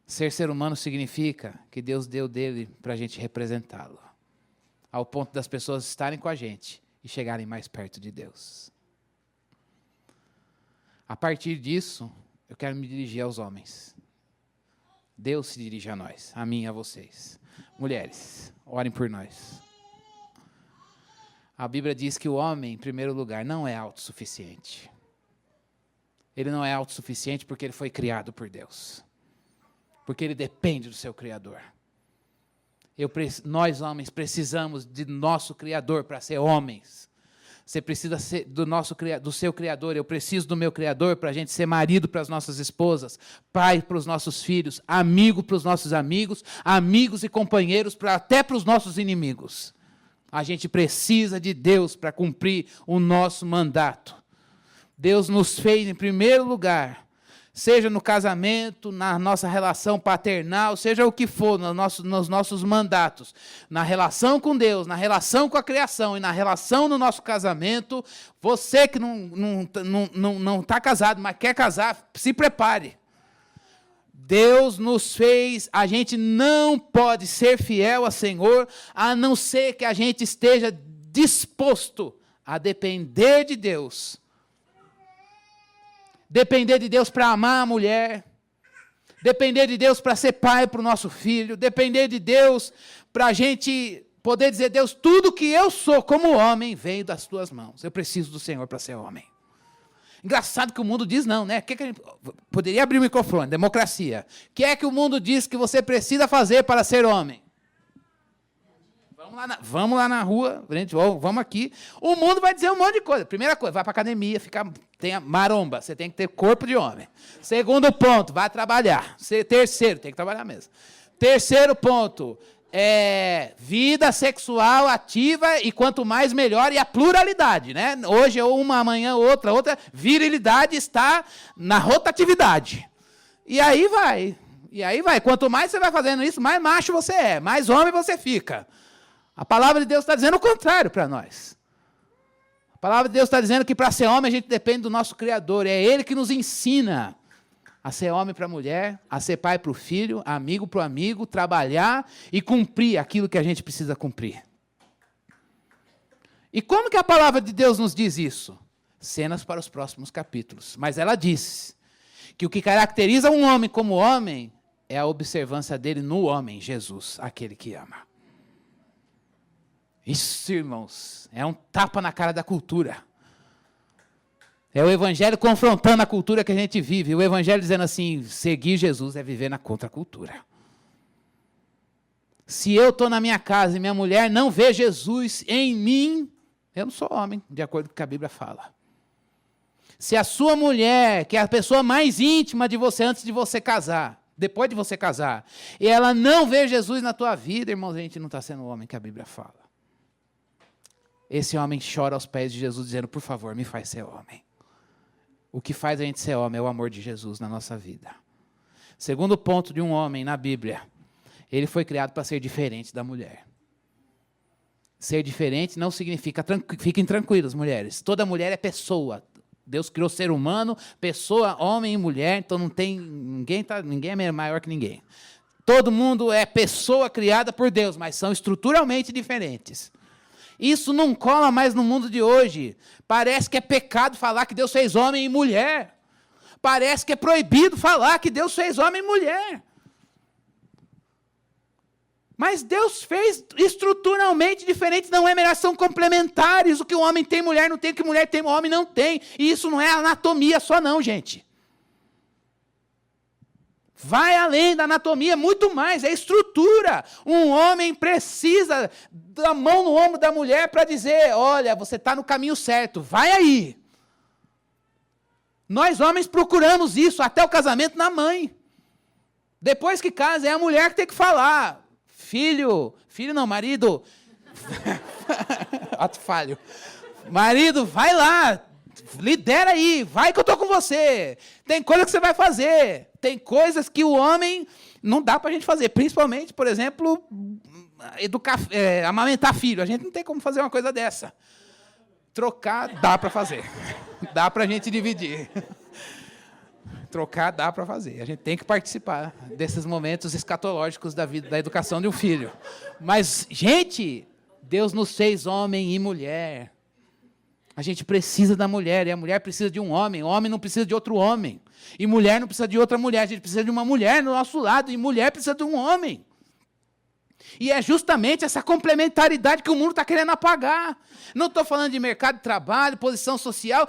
Ser humano significa que Deus deu dele para a gente representá-lo, ao ponto das pessoas estarem com a gente e chegarem mais perto de Deus. A partir disso, eu quero me dirigir aos homens. Deus se dirige a nós, a mim e a vocês. Mulheres, orem por nós. A Bíblia diz que o homem, em primeiro lugar, não é autossuficiente. Ele não é autossuficiente porque ele foi criado por Deus. Porque ele depende do seu Criador. Nós, homens, precisamos de nosso Criador para ser homens. Você precisa do seu Criador, eu preciso do meu Criador para a gente ser marido para as nossas esposas, pai para os nossos filhos, amigo para os nossos amigos, amigos e companheiros até para os nossos inimigos. A gente precisa de Deus para cumprir o nosso mandato. Deus nos fez em primeiro lugar, seja no casamento, na nossa relação paternal, seja o que for, nos nossos mandatos, na relação com Deus, na relação com a criação e na relação no nosso casamento. Você que não está casado, mas quer casar, se prepare. Deus nos fez, a gente não pode ser fiel ao Senhor, a não ser que a gente esteja disposto a depender de Deus. Depender de Deus para amar a mulher, depender de Deus para ser pai para o nosso filho, depender de Deus para a gente poder dizer, Deus, tudo que eu sou como homem veio das tuas mãos. Eu preciso do Senhor para ser homem. Engraçado que o mundo diz não, né? Poderia abrir o microfone, democracia. O que é que o mundo diz que você precisa fazer para ser homem? Vamos lá na rua, gente, vamos aqui. O mundo vai dizer um monte de coisa. Primeira coisa, vai para a academia, tenha maromba, você tem que ter corpo de homem. Segundo ponto, vai trabalhar. Terceiro, tem que trabalhar mesmo. Terceiro ponto, vida sexual ativa e quanto mais melhor, e a pluralidade, né? Hoje uma, amanhã outra. Virilidade está na rotatividade. E aí vai. Quanto mais você vai fazendo isso, mais macho você é, mais homem você fica. A palavra de Deus está dizendo o contrário para nós. A palavra de Deus está dizendo que para ser homem a gente depende do nosso Criador. É Ele que nos ensina a ser homem para a mulher, a ser pai para o filho, amigo para o amigo, trabalhar e cumprir aquilo que a gente precisa cumprir. E como que a palavra de Deus nos diz isso? Cenas para os próximos capítulos. Mas ela diz que o que caracteriza um homem como homem é a observância dele no homem, Jesus, aquele que ama. Isso, irmãos, é um tapa na cara da cultura. É o evangelho confrontando a cultura que a gente vive. O evangelho dizendo assim, seguir Jesus é viver na contracultura. Se eu estou na minha casa e minha mulher não vê Jesus em mim, eu não sou homem, de acordo com o que a Bíblia fala. Se a sua mulher, que é a pessoa mais íntima de você antes de você casar, depois de você casar, e ela não vê Jesus na tua vida, irmãos, a gente não está sendo o homem que a Bíblia fala. Esse homem chora aos pés de Jesus, dizendo, por favor, me faz ser homem. O que faz a gente ser homem é o amor de Jesus na nossa vida. Segundo ponto de um homem na Bíblia, ele foi criado para ser diferente da mulher. Ser diferente não significa, fiquem tranquilos, mulheres, toda mulher é pessoa. Deus criou ser humano, pessoa, homem e mulher, então não tem, ninguém é maior que ninguém. Todo mundo é pessoa criada por Deus, mas são estruturalmente diferentes. Isso não cola mais no mundo de hoje. Parece que é pecado falar que Deus fez homem e mulher. Parece que é proibido falar que Deus fez homem e mulher. Mas Deus fez estruturalmente diferente, não é melhor, são complementares. O que o homem tem, mulher não tem, o que mulher tem, o homem não tem. E isso não é anatomia só não, gente. Vai além da anatomia, muito mais, é estrutura. Um homem precisa da mão no ombro da mulher para dizer, olha, você está no caminho certo, vai aí. Nós homens procuramos isso até o casamento na mãe. Depois que casa, é a mulher que tem que falar. Filho não, marido. Ato falho. Marido, vai lá, lidera aí, vai que eu estou com você. Tem coisa que você vai fazer. Tem coisas que o homem não dá para a gente fazer. Principalmente, por exemplo, amamentar filho. A gente não tem como fazer uma coisa dessa. Trocar, dá para fazer. Dá para a gente dividir. Trocar, dá para fazer. A gente tem que participar desses momentos escatológicos da vida, da educação de um filho. Mas, gente, Deus nos fez homem e mulher. A gente precisa da mulher, e a mulher precisa de um homem. O homem não precisa de outro homem. E mulher não precisa de outra mulher. A gente precisa de uma mulher do nosso lado, e mulher precisa de um homem. E é justamente essa complementaridade que o mundo está querendo apagar. Não estou falando de mercado de trabalho, posição social,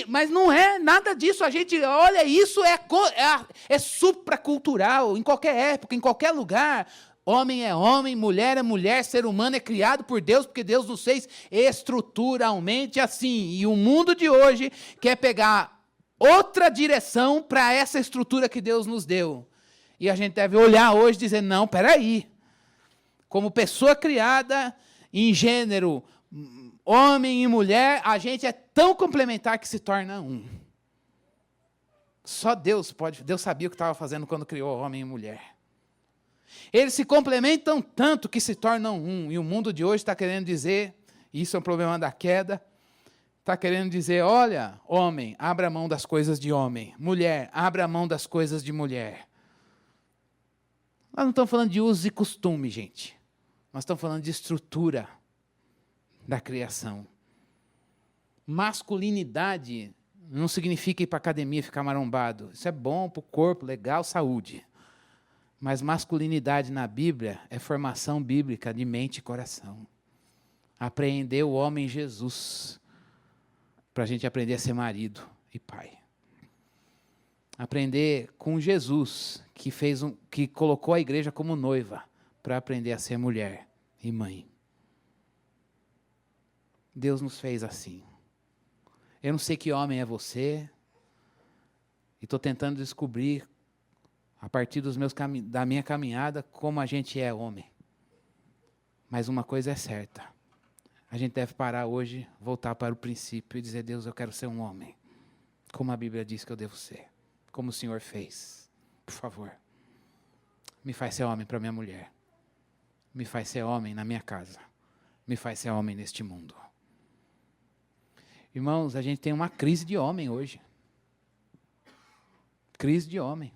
mas não é nada disso. A gente olha, isso é supracultural, em qualquer época, em qualquer lugar. Homem é homem, mulher é mulher, ser humano é criado por Deus, porque Deus nos fez estruturalmente assim. E o mundo de hoje quer pegar outra direção para essa estrutura que Deus nos deu. E a gente deve olhar hoje e dizer, não, peraí. Como pessoa criada em gênero, homem e mulher, a gente é tão complementar que se torna um. Só Deus sabia o que estava fazendo quando criou homem e mulher. Eles se complementam tanto que se tornam um. E o mundo de hoje está querendo dizer, isso é um problema da queda, está querendo dizer, olha, homem, abra mão das coisas de homem. Mulher, abra mão das coisas de mulher. Nós não estamos falando de usos e costume, gente. Nós estamos falando de estrutura da criação. Masculinidade não significa ir para a academia e ficar marombado. Isso é bom para o corpo, legal, saúde. Mas masculinidade na Bíblia é formação bíblica de mente e coração. Apreender o homem Jesus, para a gente aprender a ser marido e pai. Aprender com Jesus, que colocou a igreja como noiva, para aprender a ser mulher e mãe. Deus nos fez assim. Eu não sei que homem é você, e estou tentando descobrir, a partir da minha caminhada, como a gente é homem. Mas uma coisa é certa. A gente deve parar hoje, voltar para o princípio e dizer, Deus, eu quero ser um homem. Como a Bíblia diz que eu devo ser. Como o Senhor fez. Por favor. Me faz ser homem para minha mulher. Me faz ser homem na minha casa. Me faz ser homem neste mundo. Irmãos, a gente tem uma crise de homem hoje. Crise de homem.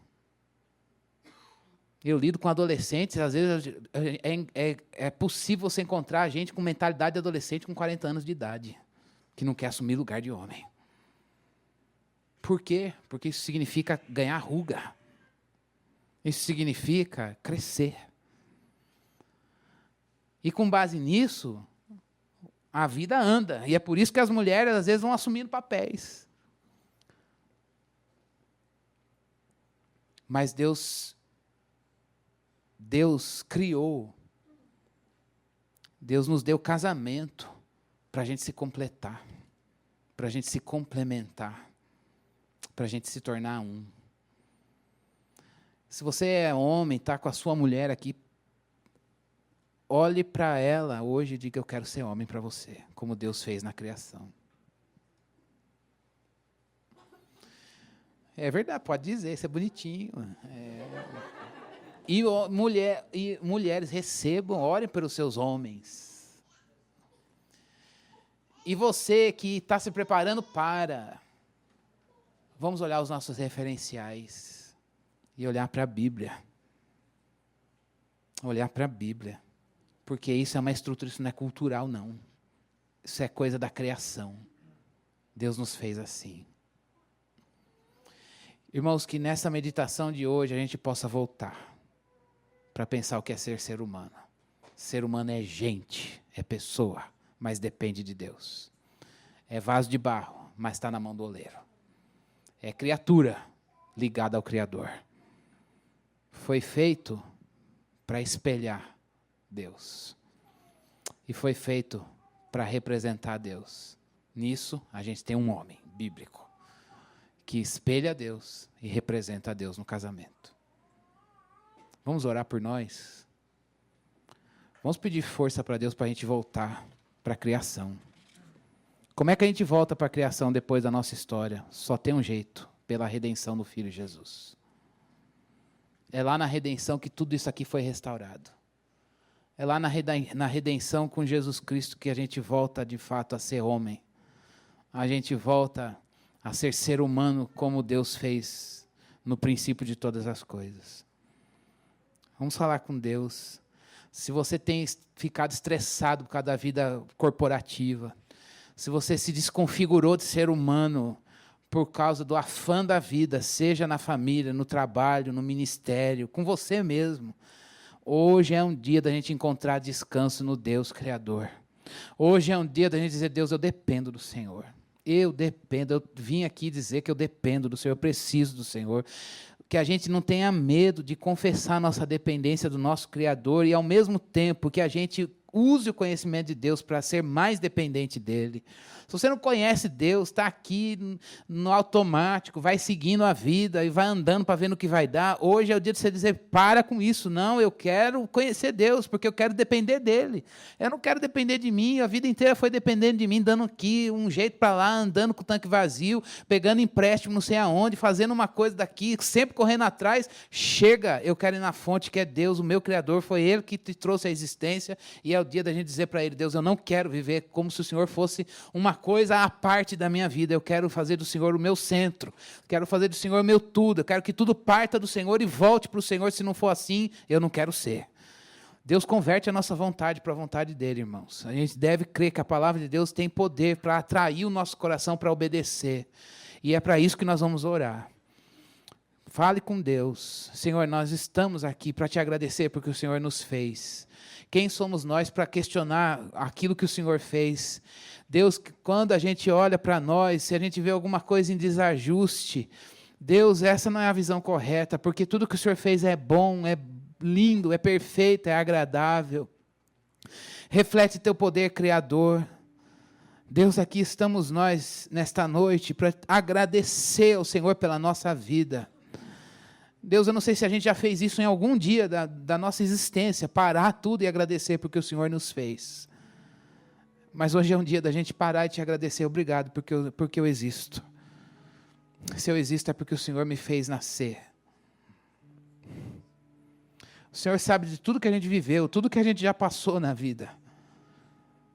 Eu lido com adolescentes, às vezes é possível você encontrar gente com mentalidade de adolescente com 40 anos de idade, que não quer assumir lugar de homem. Por quê? Porque isso significa ganhar ruga. Isso significa crescer. E com base nisso, a vida anda. E é por isso que as mulheres, às vezes, vão assumindo papéis. Mas Deus criou, Deus nos deu casamento para a gente se completar, para a gente se complementar, para a gente se tornar um. Se você é homem, está com a sua mulher aqui, olhe para ela hoje e diga, eu quero ser homem para você, como Deus fez na criação. É verdade, pode dizer, isso é bonitinho. E mulheres recebam, orem pelos seus homens. E você que está se preparando vamos olhar os nossos referenciais e olhar para a Bíblia. Olhar para a Bíblia. Porque isso é uma estrutura, isso não é cultural, não. Isso é coisa da criação. Deus nos fez assim. Irmãos, que nessa meditação de hoje a gente possa voltar para pensar o que é ser humano. Ser humano é gente, é pessoa, mas depende de Deus. É vaso de barro, mas está na mão do oleiro. É criatura ligada ao Criador. Foi feito para espelhar Deus. E foi feito para representar Deus. Nisso, a gente tem um homem bíblico que espelha Deus e representa a Deus no casamento. Vamos orar por nós? Vamos pedir força para Deus para a gente voltar para a criação. Como é que a gente volta para a criação depois da nossa história? Só tem um jeito, pela redenção do Filho Jesus. É lá na redenção que tudo isso aqui foi restaurado. É lá na redenção com Jesus Cristo que a gente volta de fato a ser homem. A gente volta a ser humano como Deus fez no princípio de todas as coisas. Vamos falar com Deus. Se você tem ficado estressado por causa da vida corporativa, se você se desconfigurou de ser humano por causa do afã da vida, seja na família, no trabalho, no ministério, com você mesmo, hoje é um dia da gente encontrar descanso no Deus Criador. Hoje é um dia da gente dizer, Deus, eu dependo do Senhor. Eu vim aqui dizer que eu dependo do Senhor, eu preciso do Senhor. que a gente não tenha medo de confessar a nossa dependência do nosso Criador e, ao mesmo tempo, que a gente use o conhecimento de Deus para ser mais dependente dEle. Se você não conhece Deus, está aqui no automático, vai seguindo a vida e vai andando para ver no que vai dar. Hoje é o dia de você dizer, para com isso. Não, eu quero conhecer Deus, porque eu quero depender dEle. Eu não quero depender de mim, a vida inteira foi dependendo de mim, dando aqui um jeito para lá, andando com o tanque vazio, pegando empréstimo não sei aonde, fazendo uma coisa daqui, sempre correndo atrás. Chega, eu quero ir na fonte que é Deus, o meu Criador, foi Ele que te trouxe à existência, e é o dia da gente dizer para Ele, Deus, eu não quero viver como se o Senhor fosse uma coisa à parte da minha vida, eu quero fazer do Senhor o meu centro, quero fazer do Senhor o meu tudo, eu quero que tudo parta do Senhor e volte para o Senhor. Se não for assim, eu não quero ser. Deus converte a nossa vontade para a vontade dEle, irmãos. A gente deve crer que a palavra de Deus tem poder para atrair o nosso coração para obedecer, e é para isso que nós vamos orar. Fale com Deus. Senhor, nós estamos aqui para te agradecer porque o Senhor nos fez. Quem somos nós para questionar aquilo que o Senhor fez? Deus, quando a gente olha para nós, se a gente vê alguma coisa em desajuste, Deus, essa não é a visão correta, porque tudo que o Senhor fez é bom, é lindo, é perfeito, é agradável. Reflete teu poder criador. Deus, aqui estamos nós nesta noite para agradecer ao Senhor pela nossa vida. Deus, eu não sei se a gente já fez isso em algum dia da nossa existência, parar tudo e agradecer porque o Senhor nos fez. Mas hoje é um dia da gente parar e te agradecer. Obrigado porque eu existo. Se eu existo é porque o Senhor me fez nascer. O Senhor sabe de tudo que a gente viveu, tudo que a gente já passou na vida.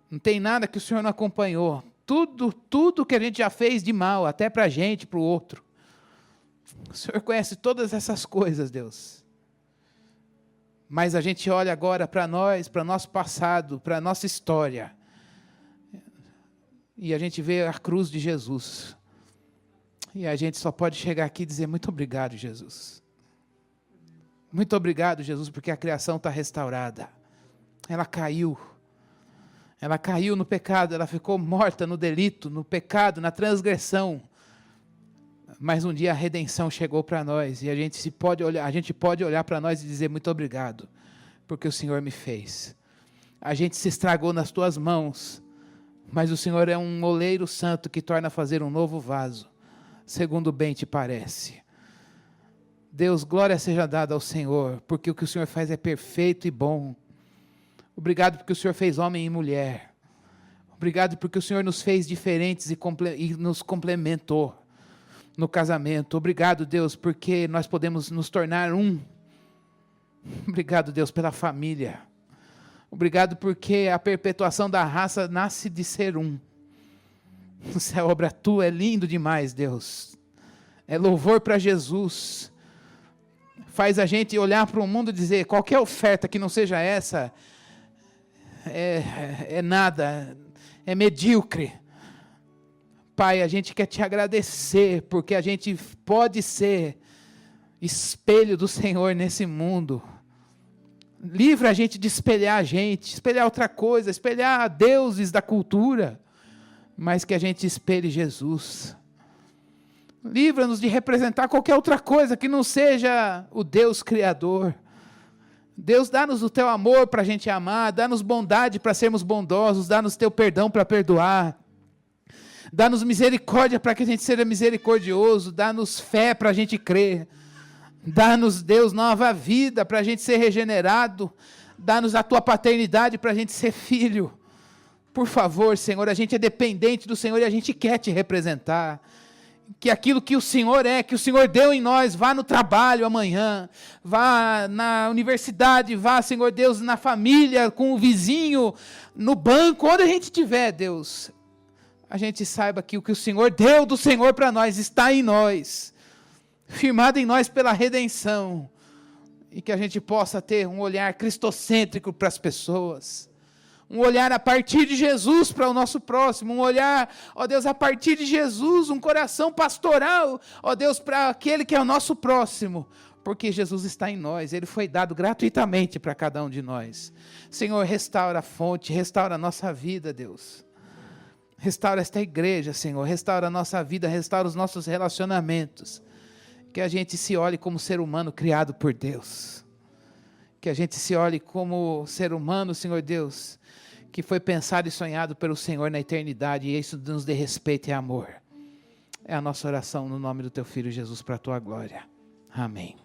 Não tem nada que o Senhor não acompanhou. Tudo que a gente já fez de mal, até para a gente, para o outro. O Senhor conhece todas essas coisas, Deus. Mas a gente olha agora para nós, para o nosso passado, para a nossa história. E a gente vê a cruz de Jesus. E a gente só pode chegar aqui e dizer, muito obrigado, Jesus. Muito obrigado, Jesus, porque a criação está restaurada. Ela caiu. Ela caiu no pecado, ela ficou morta no delito, no pecado, na transgressão. Mas um dia a redenção chegou para nós e a gente pode olhar para nós e dizer muito obrigado, porque o Senhor me fez. A gente se estragou nas tuas mãos, mas o Senhor é um oleiro santo que torna a fazer um novo vaso, segundo bem te parece. Deus, glória seja dada ao Senhor, porque o que o Senhor faz é perfeito e bom. Obrigado porque o Senhor fez homem e mulher. Obrigado porque o Senhor nos fez diferentes e nos complementou no casamento. Obrigado, Deus, porque nós podemos nos tornar um. Obrigado, Deus, pela família. Obrigado porque a perpetuação da raça nasce de ser um. Essa obra tua é lindo demais, Deus. É louvor para Jesus. Faz a gente olhar para o mundo e dizer, qualquer oferta que não seja essa, é nada, é medíocre. Pai, a gente quer te agradecer, porque a gente pode ser espelho do Senhor nesse mundo. Livra a gente de espelhar a gente, espelhar outra coisa, espelhar deuses da cultura, mas que a gente espelhe Jesus. Livra-nos de representar qualquer outra coisa que não seja o Deus Criador. Deus, dá-nos o teu amor para a gente amar, dá-nos bondade para sermos bondosos, dá-nos teu perdão para perdoar. Dá-nos misericórdia para que a gente seja misericordioso, dá-nos fé para a gente crer, dá-nos, Deus, nova vida para a gente ser regenerado, dá-nos a tua paternidade para a gente ser filho. Por favor, Senhor, a gente é dependente do Senhor e a gente quer te representar. Que aquilo que o Senhor é, que o Senhor deu em nós, vá no trabalho amanhã, vá na universidade, vá, Senhor Deus, na família, com o vizinho, no banco, onde a gente estiver, Deus. A gente saiba que o que o Senhor deu do Senhor para nós está em nós, firmado em nós pela redenção, e que a gente possa ter um olhar cristocêntrico para as pessoas, um olhar a partir de Jesus para o nosso próximo, um olhar, ó Deus, a partir de Jesus, um coração pastoral, ó Deus, para aquele que é o nosso próximo, porque Jesus está em nós, Ele foi dado gratuitamente para cada um de nós. Senhor, restaura a fonte, restaura a nossa vida, Deus. Restaura esta igreja, Senhor, restaura a nossa vida, restaura os nossos relacionamentos. Que a gente se olhe como ser humano criado por Deus. Que a gente se olhe como ser humano, Senhor Deus, que foi pensado e sonhado pelo Senhor na eternidade, e isso nos dê respeito e amor. É a nossa oração no nome do Teu Filho Jesus, para a Tua glória. Amém.